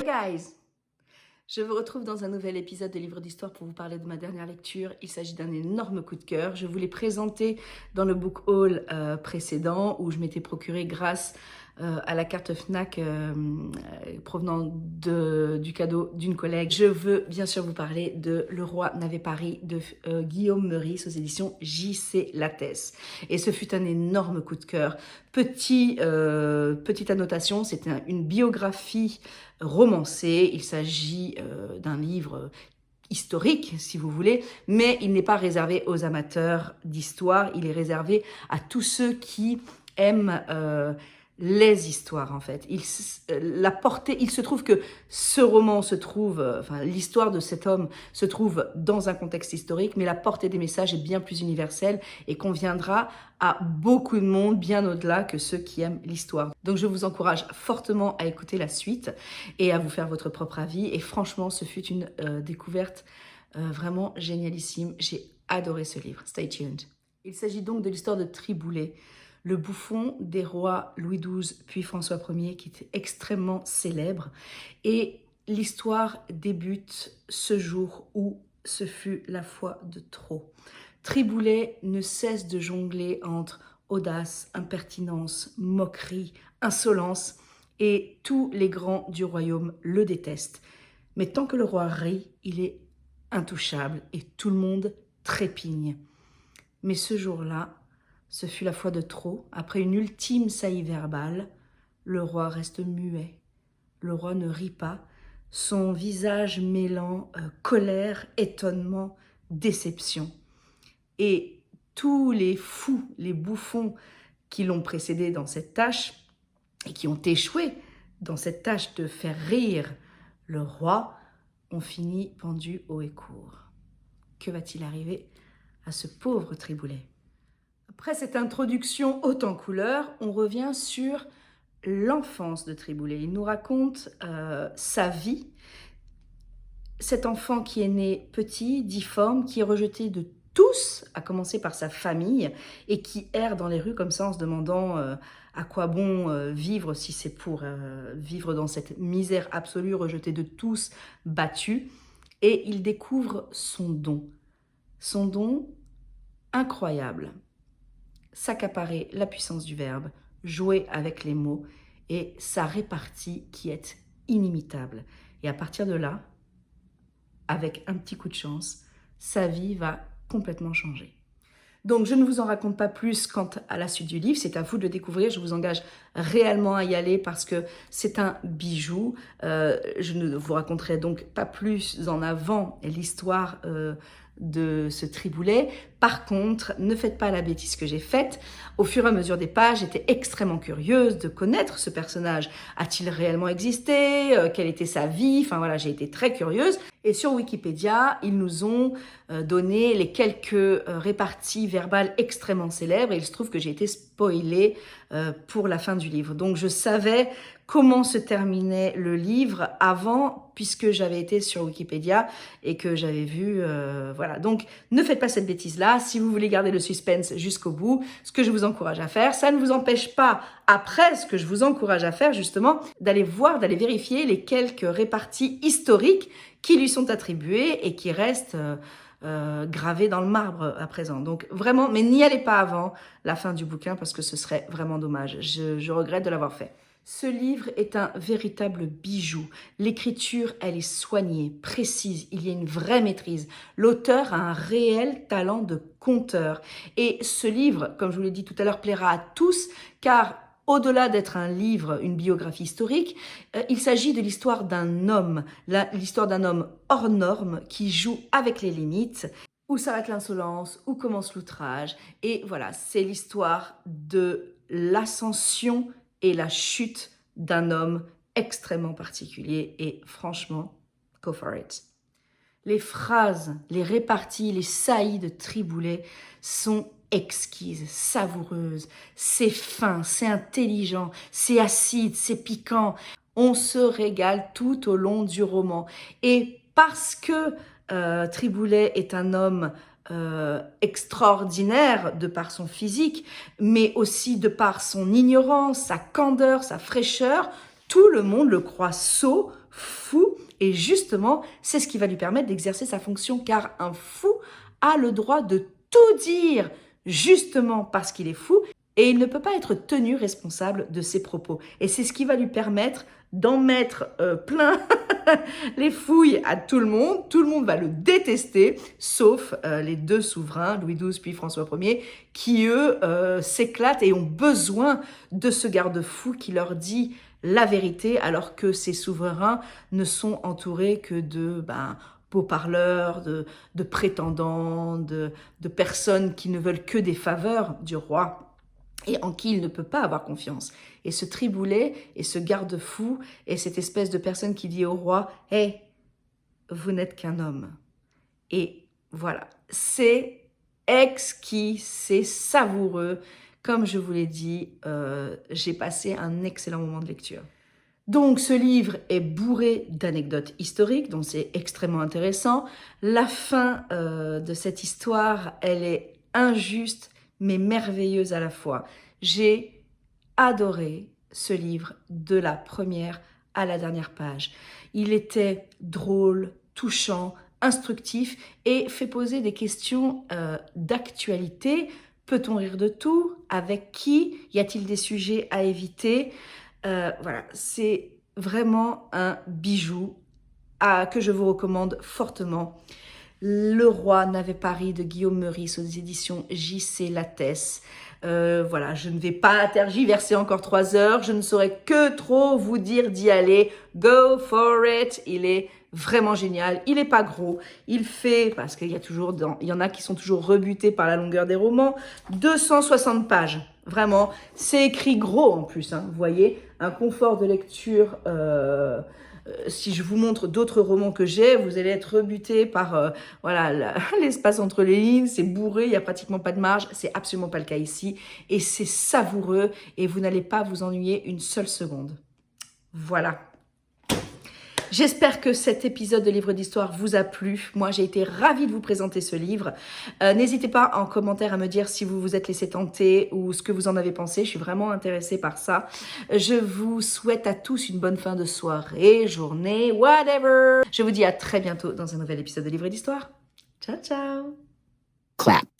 Hey guys! Je vous retrouve dans un nouvel épisode de Livre d'Histoire pour vous parler de ma dernière lecture. Il s'agit d'un énorme coup de cœur. Je vous l'ai présenté dans le book haul précédent où je m'étais procuré grâce à la carte Fnac provenant du cadeau d'une collègue. Je veux bien sûr vous parler de Le Roi n'avait pas ri de Guillaume Meurice aux éditions J.C. Lattès. Et ce fut un énorme coup de cœur. Petite annotation, c'est une biographie romancée. Il s'agit d'un livre historique, si vous voulez, mais il n'est pas réservé aux amateurs d'histoire, il est réservé à tous ceux qui aiment les histoires, en fait. Il se trouve que ce roman se trouve, l'histoire de cet homme se trouve dans un contexte historique, mais la portée des messages est bien plus universelle et conviendra à beaucoup de monde, bien au-delà que ceux qui aiment l'histoire. Donc je vous encourage fortement à écouter la suite et à vous faire votre propre avis. Et franchement, ce fut une découverte vraiment génialissime. J'ai adoré ce livre. Stay tuned. Il s'agit donc de l'histoire de Triboulet, le bouffon des rois Louis XII puis François Ier, qui était extrêmement célèbre. Et l'histoire débute ce jour où ce fut la fois de trop. Triboulet ne cesse de jongler entre audace, impertinence, moquerie, insolence, et tous les grands du royaume le détestent. Mais tant que le roi rit, il est intouchable et tout le monde trépigne. Mais ce jour-là, ce fut la fois de trop. Après une ultime saillie verbale, le roi reste muet. Le roi ne rit pas, son visage mêlant colère, étonnement, déception. Et tous les fous, les bouffons qui l'ont précédé dans cette tâche et qui ont échoué dans cette tâche de faire rire le roi ont fini pendus haut et court. Que va-t-il arriver à ce pauvre Triboulet? Après cette introduction haute en couleurs, on revient sur l'enfance de Triboulet. Il nous raconte sa vie. Cet enfant qui est né petit, difforme, qui est rejeté de tous, à commencer par sa famille, et qui erre dans les rues comme ça en se demandant à quoi bon vivre si c'est pour vivre dans cette misère absolue, rejeté de tous, battu. Et il découvre son don incroyable. S'accaparer la puissance du verbe, jouer avec les mots et sa répartie qui est inimitable. Et à partir de là, avec un petit coup de chance, sa vie va complètement changer. Donc je ne vous en raconte pas plus quant à la suite du livre, c'est à vous de le découvrir, je vous engage réellement à y aller parce que c'est un bijou. Je ne vous raconterai donc pas plus en avant l'histoire de ce Triboulet. Par contre, ne faites pas la bêtise que j'ai faite. Au fur et à mesure des pages, j'étais extrêmement curieuse de connaître ce personnage. A-t-il réellement existé? Quelle était sa vie? Enfin voilà, j'ai été très curieuse. Et sur Wikipédia, ils nous ont donné les quelques réparties verbales extrêmement célèbres. Et il se trouve que j'ai été spoilée pour la fin du livre. Donc je savais comment se terminait le livre avant, puisque j'avais été sur Wikipédia et que j'avais vu, voilà. Donc, ne faites pas cette bêtise-là. Si vous voulez garder le suspense jusqu'au bout, ce que je vous encourage à faire, ça ne vous empêche pas, après, ce que je vous encourage à faire, justement, d'aller voir, d'aller vérifier les quelques réparties historiques qui lui sont attribuées et qui restent gravées dans le marbre à présent. Donc, vraiment, mais n'y allez pas avant la fin du bouquin parce que ce serait vraiment dommage. Je regrette de l'avoir fait. Ce livre est un véritable bijou. L'écriture, elle est soignée, précise, il y a une vraie maîtrise. L'auteur a un réel talent de conteur. Et ce livre, comme je vous l'ai dit tout à l'heure, plaira à tous, car au-delà d'être un livre, une biographie historique, il s'agit de l'histoire d'un homme, l'histoire d'un homme hors norme qui joue avec les limites. Où s'arrête l'insolence, où commence l'outrage. Et voilà, c'est l'histoire de l'ascension et la chute d'un homme extrêmement particulier. Et franchement, go for it. Les phrases, les réparties, les saillies de Triboulet sont exquises, savoureuses. C'est fin, c'est intelligent, c'est acide, c'est piquant. On se régale tout au long du roman. Et parce que Triboulet est un homme extraordinaire de par son physique, mais aussi de par son ignorance, sa candeur, sa fraîcheur, tout le monde le croit sot fou. Et justement, c'est ce qui va lui permettre d'exercer sa fonction, car un fou a le droit de tout dire, justement parce qu'il est fou, et il ne peut pas être tenu responsable de ses propos. Et c'est ce qui va lui permettre d'en mettre plein les fouilles à tout le monde va le détester, sauf les deux souverains, Louis XII puis François Ier, qui eux s'éclatent et ont besoin de ce garde-fou qui leur dit la vérité, alors que ces souverains ne sont entourés que de beaux parleurs, de prétendants, de personnes qui ne veulent que des faveurs du roi et en qui il ne peut pas avoir confiance. Et ce Triboulet et ce garde-fou et cette espèce de personne qui dit au roi « Hey, vous n'êtes qu'un homme ». Et voilà, c'est exquis, c'est savoureux. Comme je vous l'ai dit, j'ai passé un excellent moment de lecture. Donc ce livre est bourré d'anecdotes historiques, donc c'est extrêmement intéressant. La fin de cette histoire, elle est injuste, mais merveilleuse à la fois. J'ai adoré ce livre de la première à la dernière page. Il était drôle, touchant, instructif et fait poser des questions d'actualité. Peut-on rire de tout? Avec qui? Y a-t-il des sujets à éviter? Voilà, c'est vraiment un bijou que je vous recommande fortement. Le roi n'avait pas ri de Guillaume Meurice aux éditions J.C. Lattès. Voilà, je ne vais pas tergiverser encore 3 heures. Je ne saurais que trop vous dire d'y aller. Go for it. Il est vraiment génial. Il est pas gros. Il fait, parce qu'il y en a qui sont toujours rebutés par la longueur des romans, 260 pages. Vraiment, c'est écrit gros en plus. Vous voyez, un confort de lecture. Si je vous montre d'autres romans que j'ai, vous allez être rebuté par voilà l'espace entre les lignes, c'est bourré, il n'y a pratiquement pas de marge, c'est absolument pas le cas ici, et c'est savoureux, et vous n'allez pas vous ennuyer une seule seconde. Voilà. J'espère que cet épisode de Livre d'Histoire vous a plu. Moi, j'ai été ravie de vous présenter ce livre. N'hésitez pas en commentaire à me dire si vous vous êtes laissé tenter ou ce que vous en avez pensé. Je suis vraiment intéressée par ça. Je vous souhaite à tous une bonne fin de soirée, journée, whatever. Je vous dis à très bientôt dans un nouvel épisode de Livre d'Histoire. Ciao, ciao. Clap.